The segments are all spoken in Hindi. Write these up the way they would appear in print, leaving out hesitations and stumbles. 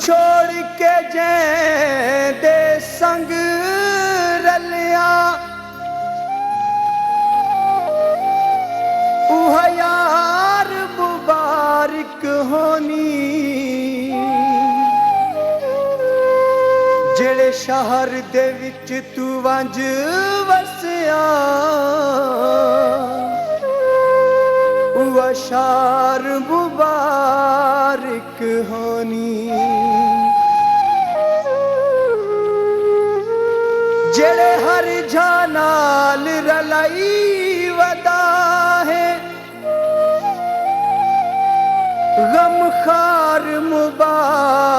छोड़ के जै दे संग रलिया उह यार मुबारक होनी जेड़े शहर दे विच तू वंज वसिया उह शार मुबारक होनी जेड़े हर जानाल रलाई वदा है गमखार मुबारक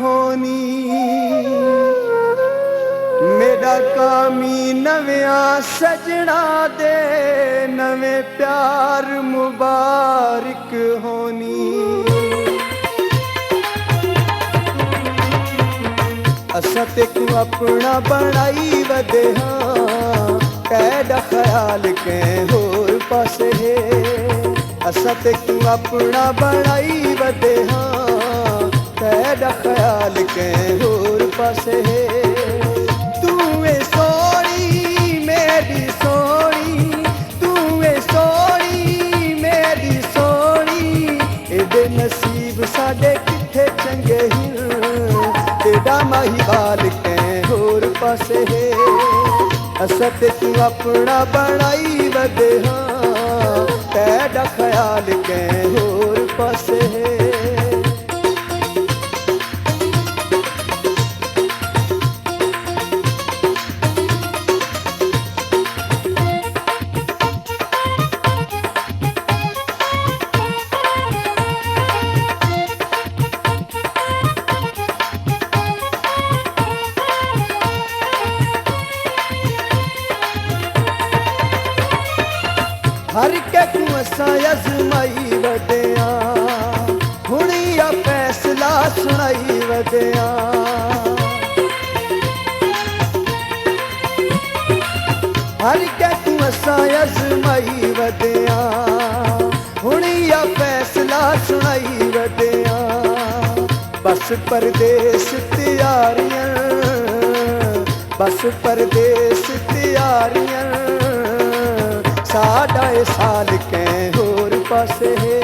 होनी मेरा कामी नव्या सजना दे नवे प्यार मुबारक होनी असा ते तू अपना बनाई वदे हाँ कैदा ख्याल के होर पासे है असा ते तू अपना बनाई वदे हाँ कैदा ख्याल के होर पासे है तू ए सोनी मेरी सोनी तू ए सोनी मेरी सोनी एदे नसीब साडे किथे चंगे ही तेरा माही बाल के होर पासे है असा ते तू अपना बनाई वदे हाँ तेरा ख्याल के होर पासे है हर के तू असा अजमाई वदिया हुणिया फैसला सुनाई वदिया हर के तू असा अजमाई वदिया हुणिया फैसला सुनाई वदिया बस परदेस तैयारियां बस परदेस तैयारियां साडा ए साल के होर पासे है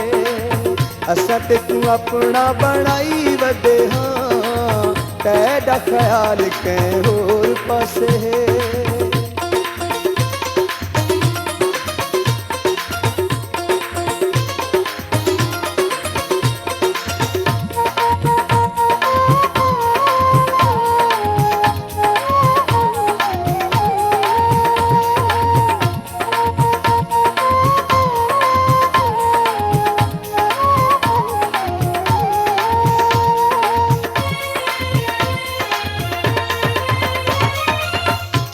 असा ते तू अपना बनाई वदे हाँ तेरा ख्याल के होर पासे है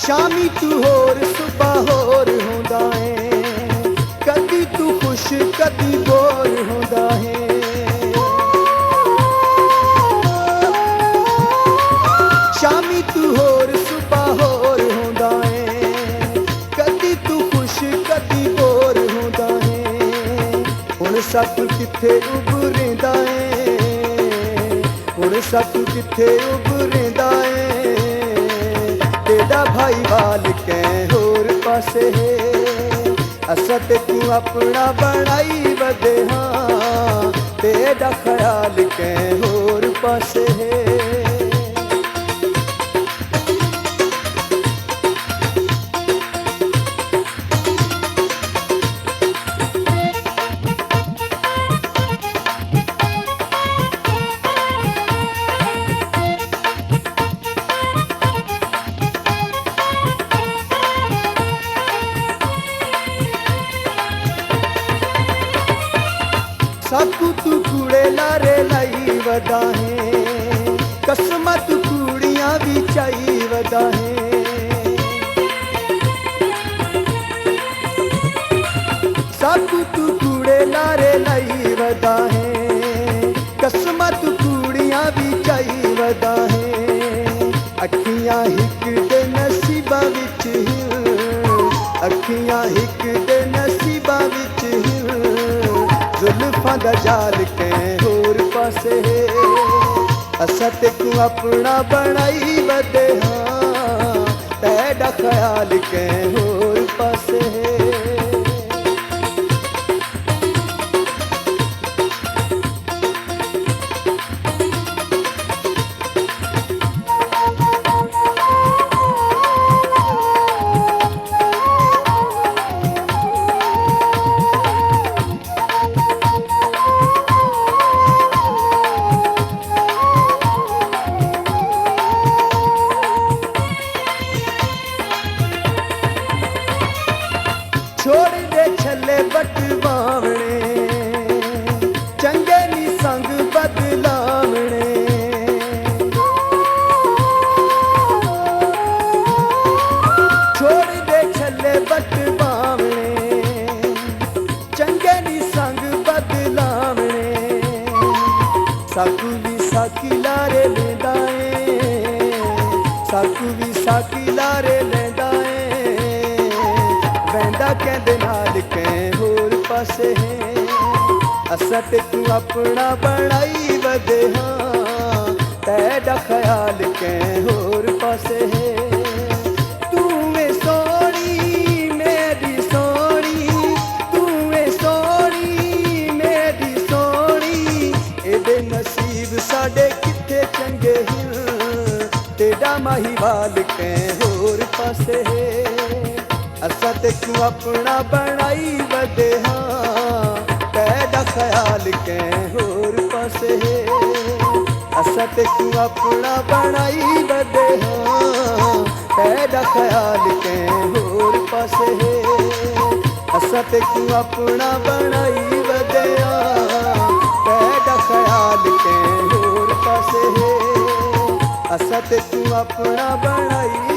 शामी तू होर सुबह होर होंदा है कदी तू खुश कदी बोर होंदा है शामी तू होर सुबह होर होंदा है कदी तू खुश कदी बोर होंदा है हुण सच किथे उभरदा है हुण सच किथे उभरदा है तेरा भाई बाल के होर पासे है असा ते तू अपना बनाई वदे हाँ तेरा ख्याल के होर पासे है साकू तू कूड़े लारे लाई वदा है कसमा तू कूड़ियां भी चाई वदा है साकू तू कूड़े लारे लाई वदा है कसमा तू कूड़ियां भी चाई वदा है अखियां हिक दे नसीबा विच अखियां हिक दे नसीबा विच जुल्फां दा जाल के होर पासे है असां ते तूं अपना बनाई वधे हाँ तेरा ख्याल कंहिं होर पासे है। छोड़ दे छले बटवावणे चंगे नी संग बदलावणे। छोड़ दे छले बटवावणे चंगे नी संग बदलावणे। साकू भी साकी लारे लेंदा ए साकू भी साकी लारे लेंदा ए वैंदा कहंदे नाल कंहिं होर पासे है। असां ते तूं अपना बनाई वधे हाँ तेरा ख्याल कंहिं होर पासे है। तू ए सोहणी मेरी सोहणी तू ए सोहणी मेरी सोहणी एदे नसीब साडे किथे चंगे हिन तेरा माहीवाल कंहिं होर पासे है। असां ते तूं अपना बनाई वधे हाँ तेरा ख्याल कंहिं होर पासे है। असां ते तूं अपना बनाई वधे हाँ तेरा ख्याल कंहिं होर पासे है। असां ते तूं अपना बनाई वधे हाँ तेरा ख्याल कंहिं होर पासे है। असां ते तूं अपना बनाई